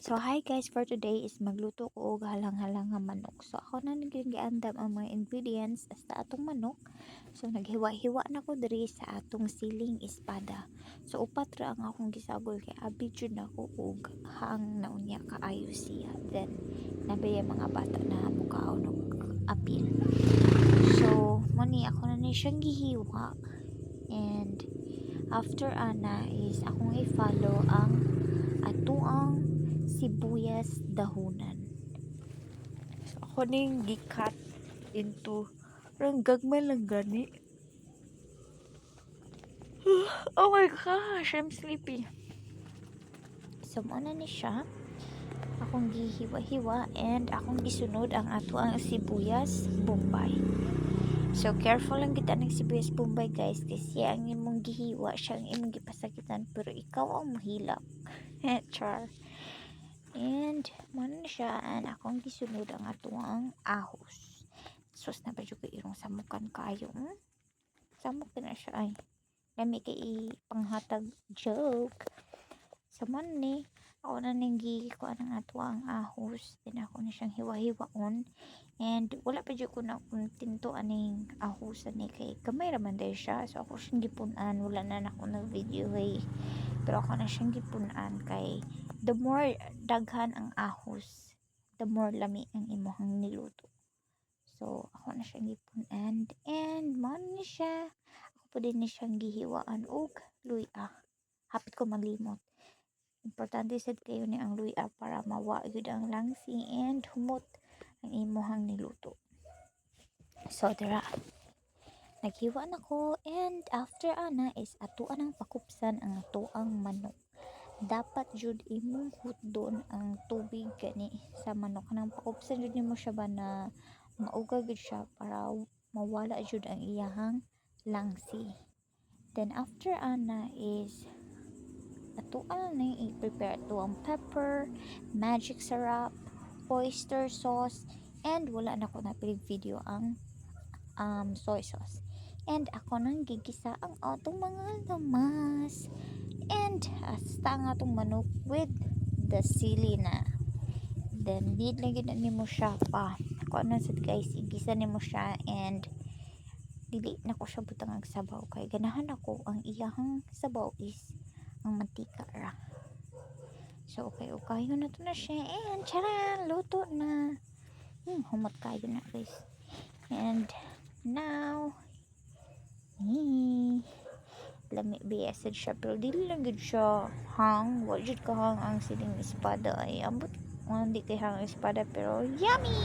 So hi guys, for today is magluto ko og halang-halang nga manok. So ako na nagiandam ang mga ingredients sa atong manok. So naghiwa-hiwa na ko diri sa atong siling espada. So upat ra ang akong gisagol kay abi jud nako og hang naunya kaayo siya. Then nabaya mga bata na mukaon og apil. So money ako na ni siyang gihiwa. And after ana is akong i-follow ang atuang sibuyas dahunan. So, ako ning gikat into parang gagmay lang gani. Oh my gosh, I'm sleepy. So, muna ni siya. Akong gihiwa-hiwa and akong gisunod ang ato ang sibuyas bombay. So, careful lang kita ng sibuyas bombay guys kasi ang imong gihiwa siya ang imong gipasakitan pero ikaw ang mahilak. Char. And man siya and akong gisunod ang atuang ahos. Sus na ba ko irong samukan kayo? Samok na siya ay. Lami kay panghatag joke. So man ni ako na ning gikuan ang atuang ahos. Then ako na siyang hiwa-hiwaon. And wala pa ko na kung tinto aning ahos ani kay gamay raman dahil siya. So ako siyang gipunan. Wala na ako na video hey. Pero ako na siyang gipunan kay the more daghan ang ahos, the more lami ang imuhang niluto. So, ako na siyang gipunan and man na siya. Ako po din na siyang gihiwaan og luya. Hapit ko maglimot. Importante sad kayo ni ang luya para mawa gyud ang langsi and humot ang imuhang niluto. So, dira. Naghiwa na ko and after ana is atuan ang pakupsan ang atuang manok. Dapat jud imong hutdon ang tubig gani sa manok nang pakupsan jud nimo siya ba na mauga gud siya para mawala jud ang iyahang langsi. Then after ana is atuan na i-prepare to ang pepper, magic syrup, oyster sauce, and wala na ko na pilig video ang soy sauce. And ako nang gigisa ang atong mga lamas. And hasta ang atong manok with the sili na. Then need lang gid nimo siya pa. Ako na sad guys, igisa nimo siya and dili na ko siya butang ang sabaw kay ganahan ako ang iyahang sabaw is ang mantika ra. So okay na to na siya and charan luto na. Humot kayo na guys. And now lami biya sad siya pero dili lang gud siya hang wa jud ka hang ang siling espada ay ambot hindi kay hang espada pero yummy.